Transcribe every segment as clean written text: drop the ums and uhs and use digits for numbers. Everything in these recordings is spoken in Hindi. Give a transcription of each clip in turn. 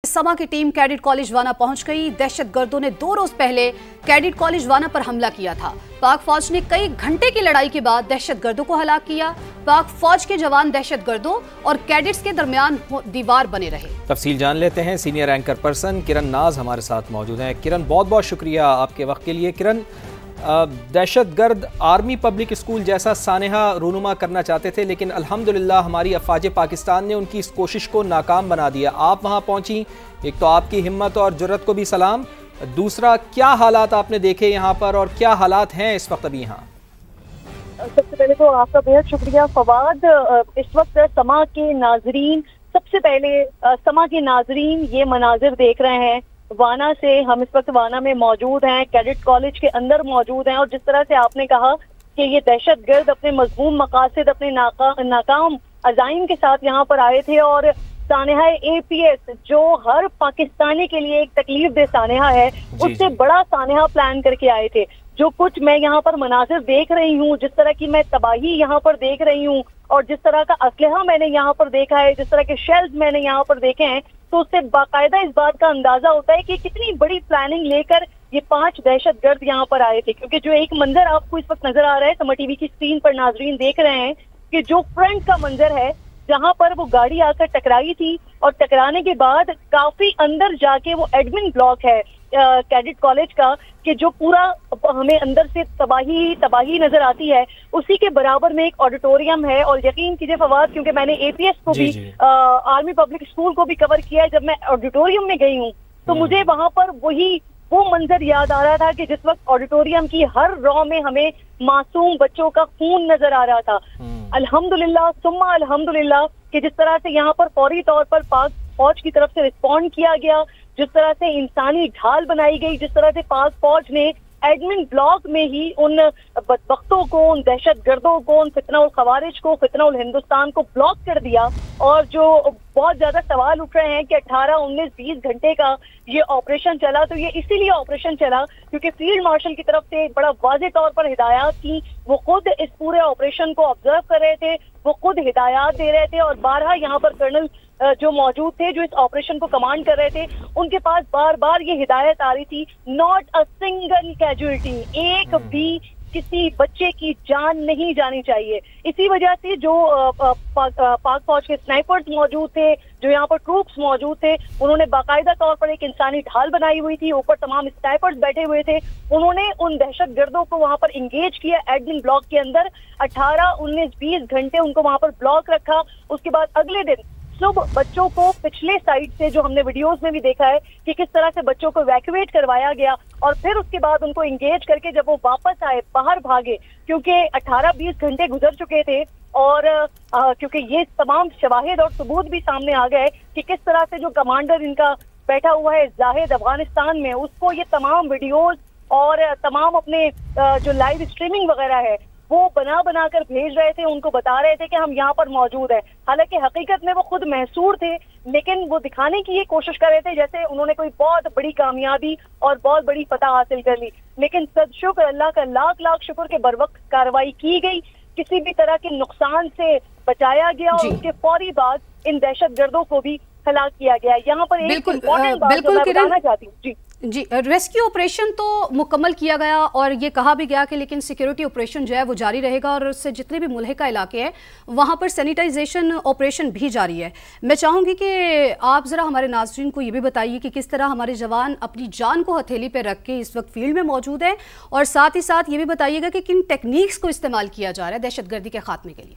समा की टीम कैडेट कॉलेज वाना पहुंच गई। दहशतगर्दों ने 2 रोज पहले कैडेट कॉलेज वाना पर हमला किया था। पाक फौज ने कई घंटे की लड़ाई के बाद दहशतगर्दों को हलाक किया। पाक फौज के जवान दहशतगर्दों और कैडेट्स के दरमियान दीवार बने रहे। तफसील जान लेते हैं। सीनियर एंकर पर्सन किरण नाज हमारे साथ मौजूद हैं। किरण, बहुत बहुत शुक्रिया आपके वक्त के लिए। किरण, दहशतगर्द आर्मी पब्लिक स्कूल जैसा सानेहा रूनुमा करना चाहते थे, लेकिन अल्हम्दुलिल्लाह हमारी अफवाज पाकिस्तान ने उनकी इस कोशिश को नाकाम बना दिया। आप वहां पहुंची, एक तो आपकी हिम्मत और जुर्रत को भी सलाम। दूसरा, क्या हालात आपने देखे यहाँ पर और क्या हालात हैं इस वक्त अभी यहाँ? सबसे पहले तो आपका बेहद शुक्रिया फवाद। इस वक्त समा के नाजरीन, सबसे पहले समा के नाजरीन ये मनाजिर देख रहे हैं। वाना से हम इस वक्त वाना में मौजूद हैं, कैडेट कॉलेज के अंदर मौजूद हैं, और जिस तरह से आपने कहा कि ये दहशतगर्द अपने मजमूम मकासद, अपने नाकाम अजाइम के साथ यहाँ पर आए थे, और सानेहा APS जो हर पाकिस्तानी के लिए एक तकलीफ दे सानेहा है, उससे बड़ा सानेहा प्लान करके आए थे। जो कुछ मैं यहाँ पर मनाजिर देख रही हूँ, जिस तरह की मैं तबाही यहाँ पर देख रही हूँ, और जिस तरह का असलहा मैंने यहाँ पर देखा है, जिस तरह के शेल्स मैंने यहाँ पर देखे हैं, तो उससे बाकायदा इस बात का अंदाजा होता है कि कितनी बड़ी प्लानिंग लेकर ये 5 दहशतगर्द यहाँ पर आए थे। क्योंकि जो एक मंजर आपको इस वक्त नजर आ रहा है, समा टीवी की स्क्रीन पर नाजरीन देख रहे हैं कि जो फ्रंट का मंजर है, जहाँ पर वो गाड़ी आकर टकराई थी, और टकराने के बाद काफी अंदर जाके वो एडमिन ब्लॉक है कैडेट कॉलेज का, कि जो पूरा हमें अंदर से तबाही नजर आती है, उसी के बराबर में एक ऑडिटोरियम है। और यकीन कीजिए फवाद, क्योंकि मैंने APS को भी आर्मी पब्लिक स्कूल को भी कवर किया है, जब मैं ऑडिटोरियम में गई हूँ तो मुझे वहां पर वो मंजर याद आ रहा था कि जिस वक्त ऑडिटोरियम की हर रॉ में हमें मासूम बच्चों का खून नजर आ रहा था। अल्हम्दुलिल्लाह सुम्मा अल्हम्दुलिल्लाह कि जिस तरह से यहाँ पर फौरी तौर पर पाक फौज की तरफ से रिस्पॉन्ड किया गया, जिस तरह से इंसानी ढाल बनाई गई, जिस तरह से पाक फौज ने एडमिन ब्लॉक में ही उन बदबख्तों को, उन दहशतगर्दों को, उन फितना उल खवारिज को, फितना उल हिंदुस्तान को ब्लॉक कर दिया। और जो बहुत ज्यादा सवाल उठ रहे हैं कि 18, 19, 20 घंटे का ये ऑपरेशन चला, तो ये इसीलिए ऑपरेशन चला क्योंकि फील्ड मार्शल की तरफ से बड़ा वाज़ेह तौर पर हिदायत थी। वो खुद इस पूरे ऑपरेशन को ऑब्जर्व कर रहे थे, वो खुद हिदायत दे रहे थे, और बारहा यहाँ पर कर्नल जो मौजूद थे, जो इस ऑपरेशन को कमांड कर रहे थे, उनके पास बार बार ये हिदायत आ रही थी, नॉट अ सिंगल कैजुअलिटी, एक भी किसी बच्चे की जान नहीं जानी चाहिए। इसी वजह से जो पाक फौज के स्नाइपर्स मौजूद थे, जो यहाँ पर ट्रूप्स मौजूद थे, उन्होंने बाकायदा तौर पर एक इंसानी ढाल बनाई हुई थी, ऊपर तमाम स्नाइपर्स बैठे हुए थे। उन्होंने उन दहशतगर्दों को वहां पर इंगेज किया एडमिन ब्लॉक के अंदर। 18, 19, 20 घंटे उनको वहां पर ब्लॉक रखा। उसके बाद अगले दिन सुबह बच्चों को पिछले साइड से, जो हमने वीडियोस में भी देखा है कि किस तरह से बच्चों को इवैक्यूएट करवाया गया, और फिर उसके बाद उनको इंगेज करके जब वो वापस आए, बाहर भागे, क्योंकि 18-20 घंटे गुजर चुके थे, और क्योंकि ये तमाम शवाहिद और सबूत भी सामने आ गए कि किस तरह से जो कमांडर इनका बैठा हुआ है जाहिद अफगानिस्तान में, उसको ये तमाम वीडियोज और तमाम अपने जो लाइव स्ट्रीमिंग वगैरह है वो बना कर भेज रहे थे, उनको बता रहे थे कि हम यहाँ पर मौजूद हैं। हालांकि हकीकत में वो खुद महसूर थे, लेकिन वो दिखाने की ये कोशिश कर रहे थे जैसे उन्होंने कोई बहुत बड़ी कामयाबी और बहुत बड़ी फतह हासिल कर ली। लेकिन सदशुक्र अल्लाह का लाख शुक्र के बरवक्त कार्रवाई की गई, किसी भी तरह के नुकसान से बचाया गया, और उसके फौरी बाद इन दहशतगर्दों को भी हलाक किया गया। यहाँ पर एक इम्पोर्टेंट बात मैं बताना चाहती हूँ जी, रेस्क्यू ऑपरेशन तो मुकम्मल किया गया, और ये कहा भी गया कि लेकिन सिक्योरिटी ऑपरेशन जो है वो जारी रहेगा, और उससे जितने भी मुल्हिका इलाके हैं वहाँ पर सैनिटाइजेशन ऑपरेशन भी जारी है। मैं चाहूँगी कि आप ज़रा हमारे नाज़रीन को ये भी बताइए कि किस तरह हमारे जवान अपनी जान को हथेली पर रख के इस वक्त फील्ड में मौजूद हैं, और साथ ही साथ ये भी बताइएगा कि किन टेक्निक्स को इस्तेमाल किया जा रहा है दहशतगर्दी के खात्मे के लिए।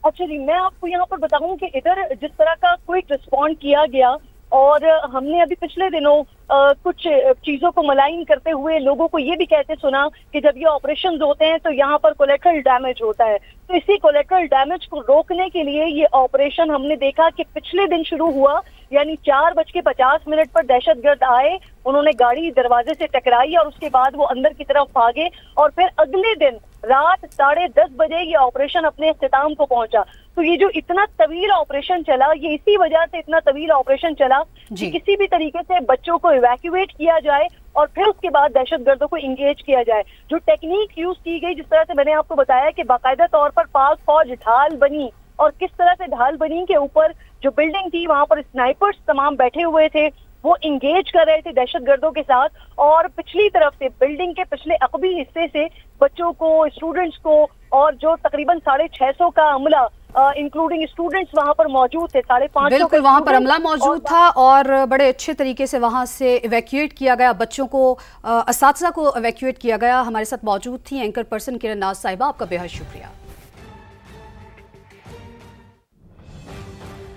अच्छा जी, मैं आपको यहाँ पर बताऊँ कि इधर जिस तरह का क्विक रिस्पॉन्ड किया गया, और हमने अभी पिछले दिनों कुछ चीजों को मलाइन करते हुए लोगों को ये भी कहते सुना कि जब ये ऑपरेशंस होते हैं तो यहाँ पर कोलेटरल डैमेज होता है। तो इसी कोलेटरल डैमेज को रोकने के लिए ये ऑपरेशन हमने देखा कि पिछले दिन शुरू हुआ, यानी 4:50 पर दहशतगर्द आए, उन्होंने गाड़ी दरवाजे से टकराई, और उसके बाद वो अंदर की तरफ भागे, और फिर अगले दिन रात 10:30 बजे ये ऑपरेशन अपने इख्तिताम को पहुंचा। तो ये जो इतना तवील ऑपरेशन चला, ये इसी वजह से इतना तवील ऑपरेशन चला कि किसी भी तरीके से बच्चों को इवैक्यूएट किया जाए, और फिर उसके बाद दहशतगर्दों को इंगेज किया जाए। जो टेक्निक यूज की गई, जिस तरह से मैंने आपको बताया कि बाकायदा तौर पर पाक फौज ढाल बनी और किस तरह से ढाल बनी के ऊपर जो बिल्डिंग थी वहां पर स्नाइपर्स तमाम बैठे हुए थे, वो इंगेज कर रहे थे दहशतगर्दों के साथ, और पिछली तरफ से बिल्डिंग के पिछले अकबी हिस्से से बच्चों को, स्टूडेंट्स को, और जो तकरीबन 650 का अमला इंक्लूडिंग स्टूडेंट्स वहां पर मौजूद थे, 550 बिल्कुल वहां पर अमला मौजूद था और बड़े अच्छे तरीके से वहां से इवैक्यूएट किया गया, बच्चों को, असातिज़ा को इवैक्यूएट किया गया। हमारे साथ मौजूद थी एंकर पर्सन किरण नाज साहिबा, आपका बेहद शुक्रिया।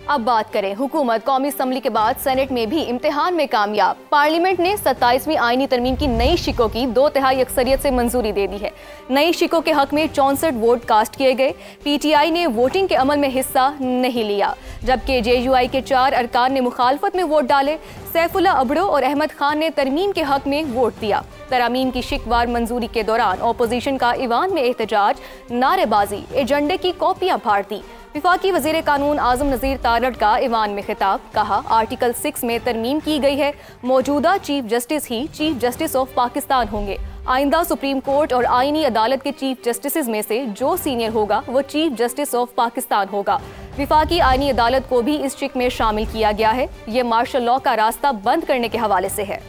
अब बात करें हुकूमत। कौमी असम्बली के बाद सेनेट में भी इम्तिहान में कामयाब। पार्लियामेंट ने 27वीं आईनी तरमीम की नई शिकों की 2/3 अक्सरियत से मंजूरी दे दी है। नई शिकों के हक में 64 वोट कास्ट किए गए। PTI ने वोटिंग के अमल में हिस्सा नहीं लिया, जबकि JUI के 4 अरकान ने मुखालफत में वोट डाले। सैफुल्ला अबड़ो और अहमद खान ने तरमीम के हक में वोट दिया। तरामीम की शिकवार मंजूरी के दौरान अपोजिशन का ईवान में एहतजाज, नारेबाजी, एजेंडे की कॉपियां फाड़ दी। विफाकी वजीर कानून आजम नज़ीर तारड़ का ईवान में खिताब, कहा आर्टिकल 6 में तरमीम की गई है, मौजूदा chief justice he chief justice of Pakistan होंगे। आइंदा सुप्रीम कोर्ट और आईनी अदालत के चीफ जस्टिस में से जो सीनियर होगा वो चीफ जस्टिस ऑफ पाकिस्तान होगा। विफाकी आईनी अदालत को भी इस शिक में शामिल किया गया है। ये मार्शल लॉ का रास्ता बंद करने के हवाले से है।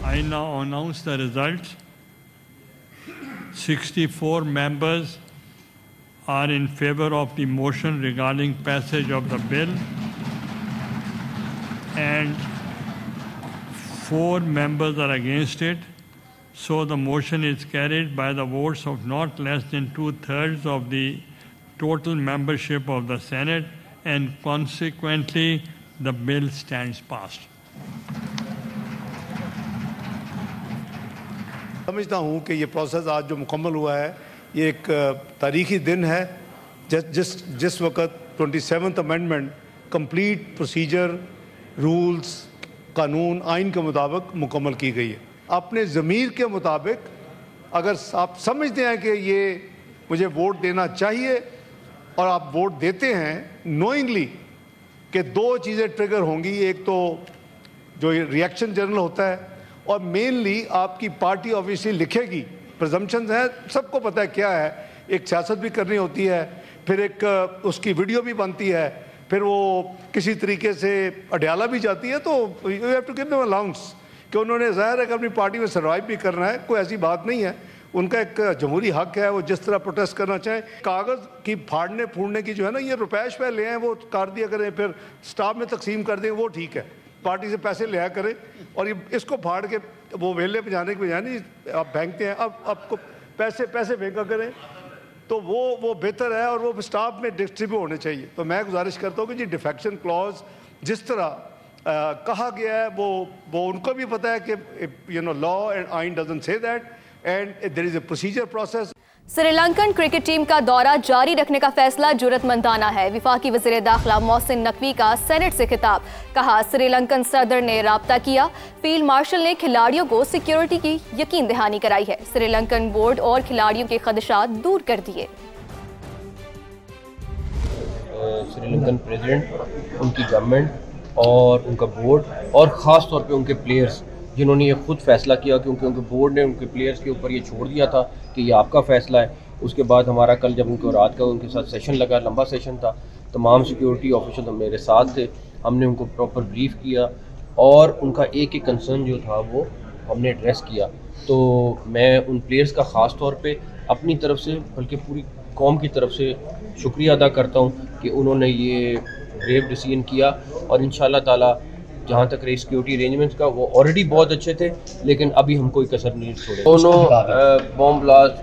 I now announce the results. 64 members are in favor of the motion regarding passage of the bill, and 4 members are against it. So the motion is carried by the votes of not less than 2/3 of the total membership of the Senate, and consequently the bill stands passed. समझता हूँ कि ये प्रोसेस आज जो मुकम्मल हुआ है ये एक तारीखी दिन है, जिस वक्त 27th amendment complete procedure, rules, कानून, आइन के मुताबिक मुकम्मल की गई है। अपने ज़मीर के मुताबिक अगर आप समझते हैं कि ये मुझे वोट देना चाहिए और आप वोट देते हैं नोइंगली कि 2 चीज़ें ट्रिगर होंगी, एक तो जो रिएक्शन जनरल होता है और मेनली आपकी पार्टी ऑब्वियसली लिखेगी, प्रिजम्पशंस हैं, सबको पता है क्या है, एक सियासत भी करनी होती है, फिर एक उसकी वीडियो भी बनती है, फिर वो किसी तरीके से अडयाला भी जाती है, तो you have to give them allowance कि उन्होंने ज़ाहिर है कि अपनी पार्टी में सर्वाइव भी करना है, कोई ऐसी बात नहीं है, उनका एक जमहूरी हक है, वो जिस तरह प्रोटेस्ट करना चाहें। कागज़ की फाड़ने फूड़ने की जो है ना, ये रुपैश पे ले आए, वो कर दिया करें, फिर स्टाफ में तकसीम कर दें, वो ठीक है, पार्टी से पैसे लिया करें, और ये इसको फाड़ के वो वेले पे जाने के बजाय नहीं आप फेंकते हैं, अब आपको पैसे फेंका करें, तो वो बेहतर है, और वो स्टाफ में डिस्ट्रीब्यूट होने चाहिए। तो मैं गुजारिश करता हूँ कि जी डिफेक्शन क्लॉज जिस तरह कहा गया है, वो उनको भी पता है कि लॉ एंड आइन doesn't say that, and there is a procedure process. Sri Lankan cricket team का दौरा जारी रखने का फैसला जुर्रतमंदाना है। विफाकी वज़ीर दाखिला मोहसिन नकवी का सेनेट से खिताब, कहा श्रीलंकन सदर ने राब्ता किया, फील्ड मार्शल ने खिलाड़ियों को सिक्योरिटी की यकीन दहानी कराई है। श्रीलंकन बोर्ड और खिलाड़ियों के खदशात दूर कर दिए। श्रीलंकन प्रेसिडेंट, उनकी गवर्नमेंट और उनका बोर्ड और ख़ास तौर पे उनके प्लेयर्स, जिन्होंने ये खुद फैसला किया, क्योंकि उनके बोर्ड ने उनके प्लेयर्स के ऊपर ये छोड़ दिया था कि ये आपका फ़ैसला है। उसके बाद हमारा कल जब उनको रात का उनके साथ सेशन लगा, लंबा सेशन था, तमाम सिक्योरिटी ऑफिसर मेरे साथ थे, हमने उनको प्रॉपर ब्रीफ किया और उनका एक एक कंसर्न जो था वो हमने एड्रेस किया। तो मैं उन प्लेयर्स का ख़ास तौर पे अपनी तरफ से, बल्कि पूरी कौम की तरफ से शुक्रिया अदा करता हूँ कि उन्होंने ये ब्रेव डिसीजन किया, और इंशाल्लाह ताला जहाँ तक रही सिक्योरिटी अरेंजमेंट्स का, वो ऑलरेडी बहुत अच्छे थे, लेकिन अभी हम कोई कसर नहीं छोड़े। दोनों बॉम्ब ब्लास्ट,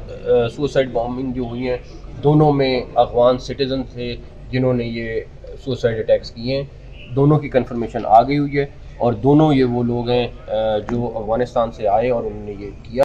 सुसाइड बॉम्बिंग जो हुई हैं, दोनों में अफगान सिटीजन थे जिन्होंने ये सुसाइड अटैक्स किए हैं। दोनों की कंफर्मेशन आ गई हुई है, और दोनों ये वो लोग हैं जो अफगानिस्तान से आए और उन्होंने ये किया।